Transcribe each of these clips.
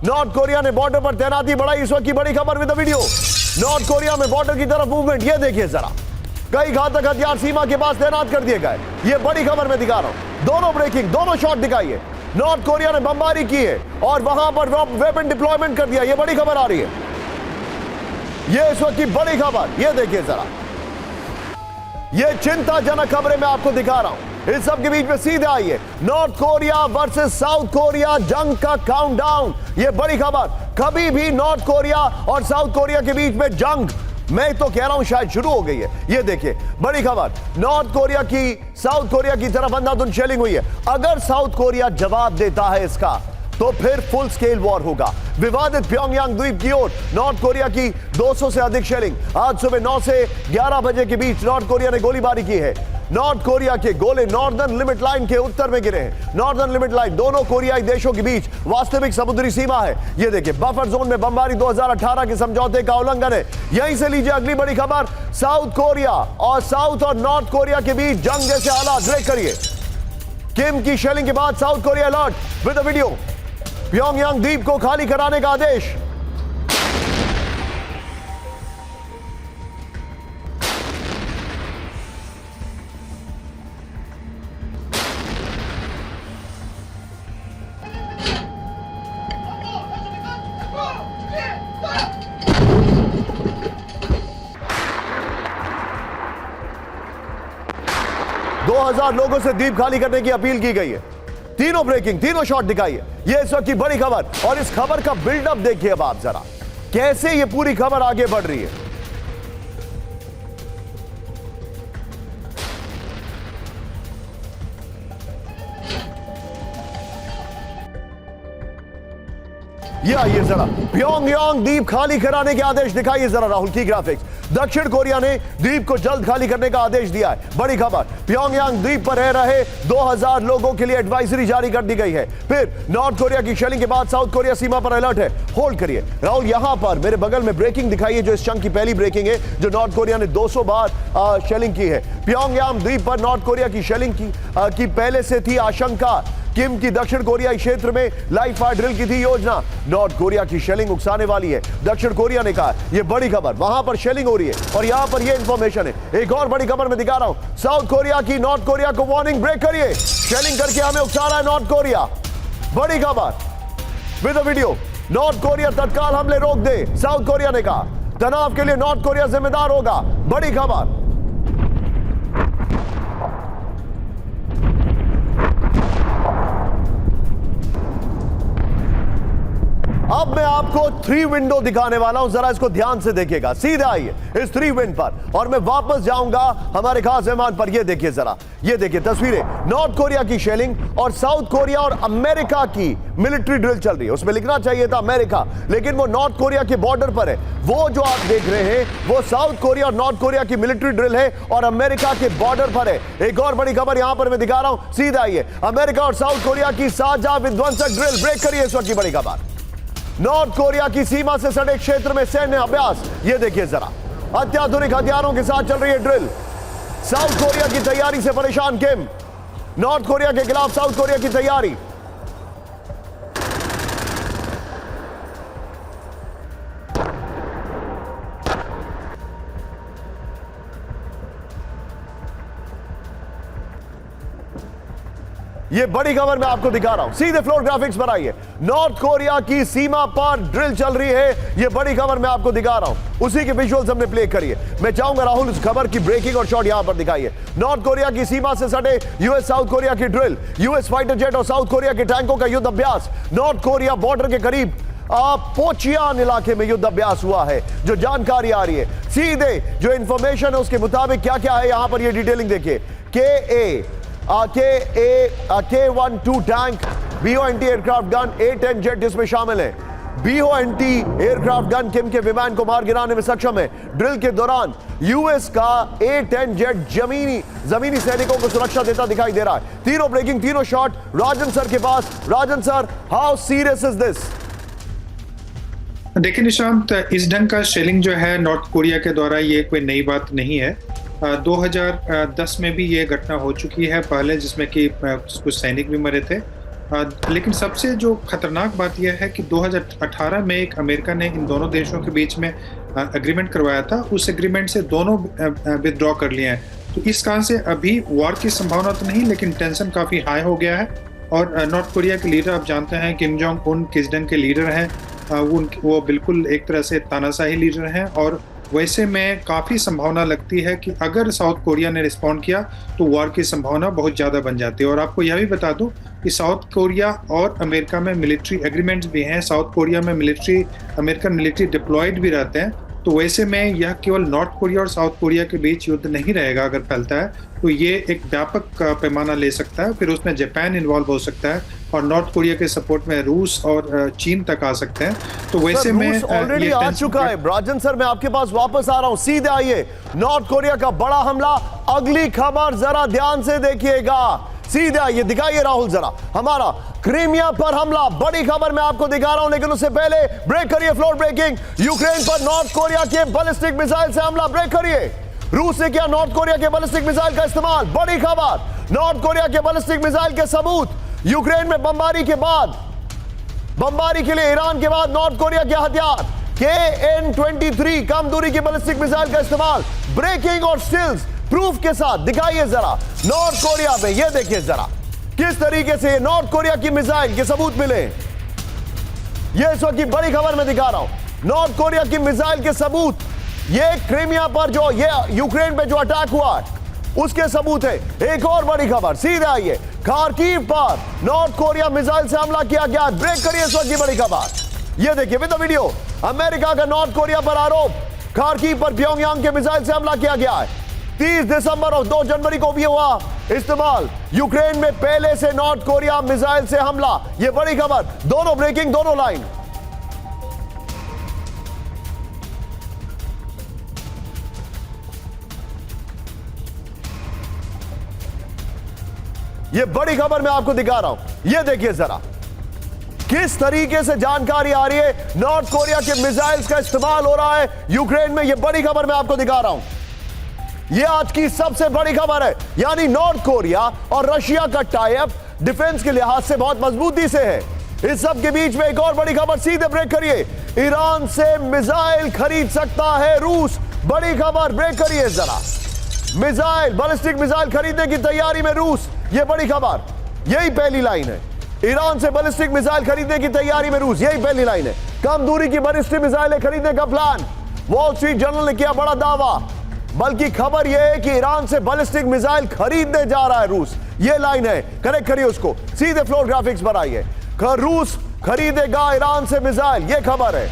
North Korea ने border पर तैनाती बढ़ाई। इस वक्त की बड़ी खबर with the video. North Korea में बॉर्डर की तरफ मूवमेंट, ये देखिए जरा। कई घातक हथियार सीमा के पास तैनात कर दिए गए। ये बड़ी खबर मैं दिखा रहा हूं। दोनों ब्रेकिंग, दोनों शॉट दिखाइए। नॉर्थ कोरिया ने बमबारी की है और वहां पर वेपन डिप्लॉयमेंट कर दिया। ये बड़ी खबर आ रही है। ये इस वक्त की बड़ी खबर, ये देखिए जरा। ये चिंताजनक खबरें मैं आपको दिखा रहा हूं। इस सब के बीच में सीधे आइए, north Korea versus south Korea, जंग का काउंटडाउन। ये बड़ी खबर। कभी भी नॉर्थ कोरिया और साउथ कोरिया के बीच में जंग, मैं तो कह रहा हूं शायद शुरू हो गई है। ये देखिए बड़ी खबर, नॉर्थ कोरिया की साउथ कोरिया की तरफ अंधाधुंध शेलिंग हुई है। अगर साउथ कोरिया जवाब देता है इसका, तो फिर फुल स्केल वॉर होगा। विवादित प्योंगयांग द्वीप की ओर नॉर्थ कोरिया की 200 से अधिक शेलिंग। आज सुबह 9 से 11 बजे के बीच नॉर्थ कोरिया ने गोलीबारी की है। नॉर्थ कोरिया के गोले नॉर्दर्न लिमिट लाइन के उत्तर में गिरे हैं। नॉर्दर्न लिमिट लाइन दोनों कोरियाई देशों के बीच वास्तविक समुद्री सीमा है। ये देखिए, बफर जोन में बमबारी 2018 के समझौते का उल्लंघन है। यहीं से लीजिए अगली बड़ी खबर। साउथ कोरिया और साउथ और नॉर्थ कोरिया के बीच जंग जैसे हालात। ब्रेक करिए। किम की शेलिंग के बाद south Korea alert with the video. Pyongyang द्वीप को खाली कराने का आदेश। दो 2000 लोगों से द्वीप खाली करने की अपील की गई है। तीनों ब्रेकिंग, तीनों शॉट दिखाई है। ये इस वक्त की बड़ी खबर, और इस खबर का बिल्डअप देखिए अब आप जरा, कैसे ये पूरी खबर आगे बढ़ रही है। ये आइए जरा, प्योंगयांग द्वीप खाली कराने के आदेश दिखाइए जरा राहुल की ग्राफिक्स। दक्षिण कोरिया ने द्वीप को जल्द खाली करने का आदेश दिया है। बड़ी खबर, प्योंगयांग द्वीप पर रह रहे 2000 लोगों के लिए एडवाइजरी जारी कर दी गई है। फिर नॉर्थ कोरिया की शेलिंग के बाद साउथ कोरिया सीमा पर अलर्ट है। होल्ड करिए राहुल, यहां पर मेरे बगल में ब्रेकिंग दिखाइए, जो इस चंक की पहली ब्रेकिंग है, जो नॉर्थ कोरिया ने 200 बार शेलिंग की है। प्योंगयांग द्वीप पर नॉर्थ कोरिया की शेलिंग की पहले से थी आशंका। किम की दक्षिण कोरियाई क्षेत्र में लाइव फायर ड्रिल की थी योजना। नॉर्थ कोरिया की शेलिंग उकसाने वाली है, दक्षिण कोरिया ने कहा। यह बड़ी खबर, वहां पर शेलिंग हो रही है और यहां पर यह इंफॉर्मेशन है। एक और बड़ी खबर मैं दिखा रहा हूं, साउथ कोरिया की नॉर्थ कोरिया को वार्निंग। ब्रेक करिए, शेलिंग करके हमें उकसा रहा है नॉर्थ कोरिया। बड़ी खबर with the video. North Korea तत्काल हमले रोक दे, साउथ कोरिया ने कहा। तनाव के लिए नॉर्थ कोरिया जिम्मेदार होगा। बड़ी खबर। अब मैं आपको 3 विंडो दिखाने वाला हूं, जरा इसको ध्यान से देखिएगा। सीधे आइए इस 3 विंड पर, और मैं वापस जाऊंगा हमारे खास मेहमान पर। ये देखिए जरा, ये देखिए तस्वीरें, नॉर्थ कोरिया की शेलिंग और साउथ कोरिया और अमेरिका की मिलिट्री ड्रिल चल रही है। उसमें लिखना चाहिए था अमेरिका, लेकिन वो नॉर्थ कोरिया के बॉर्डर पर है। वो जो आप देख रहे हैं वो साउथ कोरिया और नॉर्थ कोरिया की मिलिट्री ड्रिल है और अमेरिका के बॉर्डर पर है। एक और बड़ी खबर यहां पर मैं दिखा रहा हूं, सीधे आइए, अमेरिका और साउथ कोरिया की साझा विध्वंसक ड्रिल। ब्रेक करिए इस वक्त की बड़ी खबर। नॉर्थ कोरिया की सीमा से सटे क्षेत्र में सैन्य अभ्यास। ये देखिए जरा, अत्याधुनिक हथियारों के साथ चल रही है ड्रिल। साउथ कोरिया की तैयारी से परेशान किम। नॉर्थ कोरिया के खिलाफ साउथ कोरिया की तैयारी। ये बड़ी खबर मैं आपको दिखा रहा हूं, सीधे फ्लोर ग्राफिक्स पर आइए। नॉर्थ कोरिया की सीमा पर ड्रिल चल रही है। ये बड़ी खबर मैं आपको दिखा रहा हूं, उसी के विजुअल्स हमने प्ले करिए। मैं चाहूंगा राहुल इस खबर की ब्रेकिंग और शॉट यहां पर दिखाइए। नॉर्थ कोरिया की सीमा से सटे यूएस साउथ कोरिया की ड्रिल, यूएस फाइटर जेट और साउथ कोरिया के टैंकों का युद्ध अभ्यास। नॉर्थ कोरिया बॉर्डर के करीब पोचियान इलाके में युद्ध अभ्यास हुआ है, जो जानकारी आ रही है। सीधे जो इंफॉर्मेशन है उसके मुताबिक क्या क्या है यहां पर, ये डिटेलिंग देखिए। K-12 tank, BONT aircraft gun, A-10 jet इसमें शामिल है। BONT एयरक्राफ्ट गन किम के विमान को मार गिराने में सक्षम है। ड्रिल के दौरान यूएस का A-10 जेट जमीनी सैनिकों को सुरक्षा देता दिखाई दे रहा है। तीनों ब्रेकिंग, तीनों शॉट राजन सर के पास। Rajan sir, how serious is this? देखिए निशांत, इस ढंग का शेलिंग जो है नॉर्थ कोरिया के द्वारा, ये कोई नई बात नहीं है। 2010 में भी ये घटना हो चुकी है पहले, जिसमें कि कुछ सैनिक भी मरे थे। लेकिन सबसे जो खतरनाक बात यह है कि 2018 में एक अमेरिका ने इन दोनों देशों के बीच में एग्रीमेंट करवाया था। उस एग्रीमेंट से दोनों विथड्रॉ कर लिए हैं। तो इस कारण से अभी वॉर की संभावना तो नहीं, लेकिन टेंशन काफ़ी हाई हो गया है। और नॉर्थ कोरिया के लीडर आप जानते हैं, किम जोंग उन किसडन के लीडर हैं। वो बिल्कुल एक तरह से तानाशाही लीडर हैं। और वैसे में काफ़ी संभावना लगती है कि अगर साउथ कोरिया ने रिस्पॉन्ड किया तो वॉर की संभावना बहुत ज़्यादा बन जाती है। और आपको यह भी बता दूं कि साउथ कोरिया और अमेरिका में मिलिट्री एग्रीमेंट्स भी हैं। साउथ कोरिया में अमेरिकन मिलिट्री डिप्लॉयड भी रहते हैं। तो वैसे में यह केवल नॉर्थ कोरिया और साउथ कोरिया के बीच युद्ध नहीं रहेगा। अगर फैलता है तो ये एक व्यापक पैमाना ले सकता है। फिर उसमें जापान इन्वॉल्व हो सकता है और नॉर्थ कोरिया के सपोर्ट में रूस और चीन तक आ सकते हैं। तो वैसे में ऑलरेडी आ चुका है। राजन सर, मैं आपके पास वापस आ रहा हूं। सीधे आइए, नॉर्थ कोरिया का बड़ा हमला, अगली खबर जरा ध्यान से देखिएगा। सीधे आइए, दिखाइए राहुल जरा हमारा क्रीमिया पर हमला, बड़ी खबर मैं आपको दिखा रहा हूं। लेकिन उससे पहले ब्रेक करिए, फ्लोर ब्रेकिंग। यूक्रेन पर नॉर्थ कोरिया के बैलिस्टिक मिसाइल से हमला, ब्रेक करिए। रूस ने किया नॉर्थ कोरिया के बैलिस्टिक मिसाइल का इस्तेमाल, बड़ी खबर। नॉर्थ कोरिया के बैलिस्टिक मिसाइल के सबूत यूक्रेन में बमबारी के बाद, बमबारी के लिए ईरान के बाद नॉर्थ कोरिया के हथियार KN-23 कम दूरी की बैलिस्टिक मिसाइल का इस्तेमाल, ब्रेकिंग और स्टिल्स प्रूफ के साथ दिखाइए जरा नॉर्थ कोरिया में। ये देखिए जरा किस तरीके से नॉर्थ कोरिया की मिसाइल के सबूत मिले। ये इस वक्त की बड़ी खबर मैं दिखा रहा हूं, नॉर्थ कोरिया की मिसाइल के सबूत। ये क्रीमिया पर जो ये यूक्रेन पे जो अटैक हुआ उसके सबूत है। एक और बड़ी खबर, सीधे आइए, खार्किव पर नॉर्थ कोरिया मिसाइल से हमला किया गया। ब्रेक करिए इस वक्त की बड़ी खबर। ये देखिए विद द वीडियो, अमेरिका का नॉर्थ कोरिया पर आरोप, खार्किव पर प्योंगयांग के मिसाइल से हमला किया गया है। 30 दिसंबर और 2 जनवरी को भी हुआ इस्तेमाल। यूक्रेन में पहले से नॉर्थ कोरिया मिसाइल से हमला, ये बड़ी खबर। दोनों ब्रेकिंग, दोनों लाइन। ये बड़ी खबर मैं आपको दिखा रहा हूं। ये देखिए जरा किस तरीके से जानकारी आ रही है, नॉर्थ कोरिया के मिसाइल्स का इस्तेमाल हो रहा है यूक्रेन में। ये बड़ी खबर मैं आपको दिखा रहा हूं। यह आज की सबसे बड़ी खबर है। यानी नॉर्थ कोरिया और रशिया का टाई अप डिफेंस के लिहाज से बहुत मजबूती से है। इस सब के बीच में एक और बड़ी खबर, सीधे ब्रेक करिए। ईरान से मिसाइल खरीद सकता है रूस, बड़ी खबर। ब्रेक करिए जरा, मिसाइल, बैलिस्टिक मिसाइल खरीदने की तैयारी में रूस, यह बड़ी खबर। यही पहली लाइन है, ईरान से बैलिस्टिक मिसाइल खरीदने की तैयारी में रूस, यही पहली लाइन है। कम दूरी की बैलिस्टिक मिसाइलें खरीदने का प्लान, वॉल स्ट्रीट जर्नल ने किया बड़ा दावा। बल्कि खबर यह है कि ईरान से बैलिस्टिक मिसाइल खरीदने जा रहा है रूस, यह लाइन है। करेक्ट करिए उसको, सीधे फ्लोर ग्राफिक्स पर आइए। रूस खरीदेगा ईरान से मिसाइल, यह खबर है।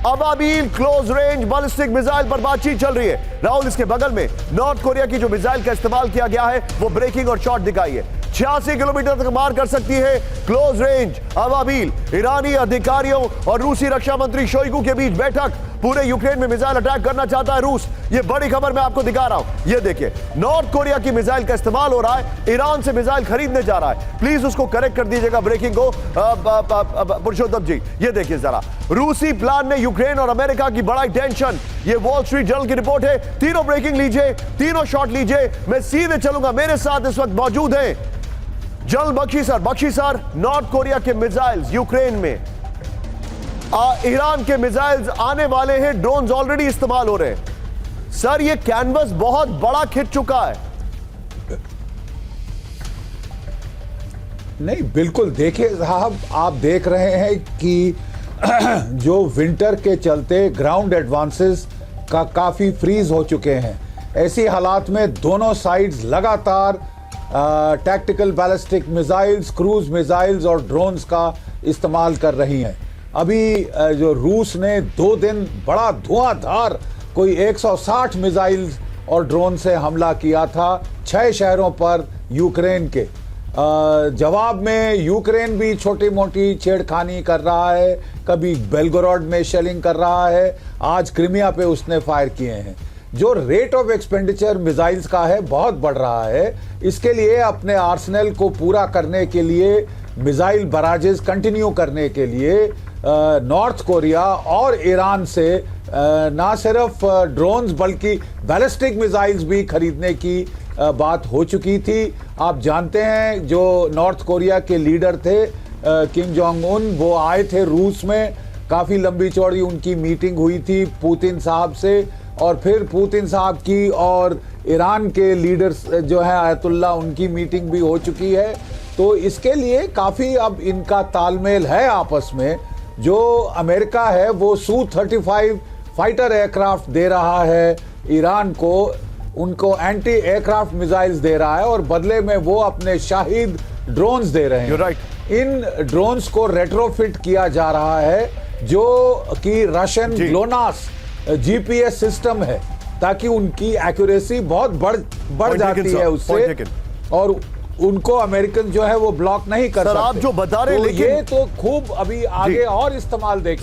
Ababeel close range ballistic missile पर बातचीत चल रही है। राहुल, इसके बगल में नॉर्थ कोरिया की जो मिसाइल का इस्तेमाल किया गया है वो ब्रेकिंग और शॉट दिखाइए। 86 किलोमीटर तक मार कर सकती है क्लोज रेंज अबाबील। ईरानी अधिकारियों और रूसी रक्षा मंत्री शोइगु के बीच बैठक, पूरे यूक्रेन में मिसाइल अटैक करना चाहता है रूस। ये बड़ी खबर मैं आपको दिखा रहा हूं। ये देखिए, नॉर्थ कोरिया की मिसाइल का इस्तेमाल हो रहा है, ईरान से मिसाइल खरीदने जा रहा है। प्लीज उसको करेक्ट कर दीजिएगा ब्रेकिंग को, पुरुषोत्तम जी। ये देखिए जरा, रूसी प्लान में यूक्रेन और अमेरिका की बड़ा टेंशन। ये वॉल स्ट्रीट जर्नल की रिपोर्ट है। तीनों ब्रेकिंग लीजिए, तीनों शॉट लीजिए। मैं सीधे चलूंगा, मेरे साथ इस वक्त मौजूद है general Bakshi sir. North Korea के मिसाइल्स यूक्रेन में, ईरान के मिसाइल्स आने वाले हैं, ड्रोन्स ऑलरेडी इस्तेमाल हो रहे हैं। सर, ये कैनवस बहुत बड़ा खिंच चुका है। नहीं, बिल्कुल। देखिए साहब, आप देख रहे हैं कि जो विंटर के चलते ग्राउंड एडवांसेस का काफ़ी फ्रीज हो चुके हैं। ऐसी हालात में दोनों साइड्स लगातार tactical ballistic missiles, cruise missiles और ड्रोन्स का इस्तेमाल कर रही हैं। अभी जो रूस ने 2 दिन बड़ा धुआंधार कोई 160 मिसाइल्स और ड्रोन से हमला किया था 6 शहरों पर यूक्रेन के। जवाब में यूक्रेन भी छोटी मोटी छेड़खानी कर रहा है, कभी बेलगोरोड में शेलिंग कर रहा है, आज क्रीमिया पे उसने फायर किए हैं। जो रेट ऑफ एक्सपेंडिचर मिसाइल्स का है बहुत बढ़ रहा है। इसके लिए अपने आर्सेनल को पूरा करने के लिए, मिसाइल बराजेस कंटिन्यू करने के लिए नॉर्थ कोरिया और ईरान से ना सिर्फ ड्रोन्स बल्कि बैलिस्टिक मिसाइल्स भी खरीदने की बात हो चुकी थी। आप जानते हैं जो नॉर्थ कोरिया के लीडर थे किम जोंग उन वो आए थे रूस में, काफ़ी लंबी चौड़ी उनकी मीटिंग हुई थी पुतिन साहब से, और फिर पुतिन साहब की और ईरान के लीडर्स जो है आयतुल्ला उनकी मीटिंग भी हो चुकी है। तो इसके लिए काफ़ी अब इनका तालमेल है आपस में। जो अमेरिका है वो Su-35 फाइटर एयरक्राफ्ट दे रहा है ईरान को, उनको एंटी एयरक्राफ्ट मिसाइल्स दे रहा है, और बदले में वो अपने शाहिद ड्रोन्स दे रहे हैं। You're right. इन ड्रोन्स को रेट्रोफिट किया जा रहा है, जो कि रशियन जी। ग्लोनास GPS सिस्टम है, ताकि उनकी एक्यूरेसी बहुत बढ़ Point जाती taken, है sir. Point उससे, taken. और उनको अमेरिकन जो है वो ब्लॉक नहीं कर सर, सकते। आप जो बता रहे हैं, तो लेकिन ये तो खूब अभी आगे और इस्तेमाल देखें।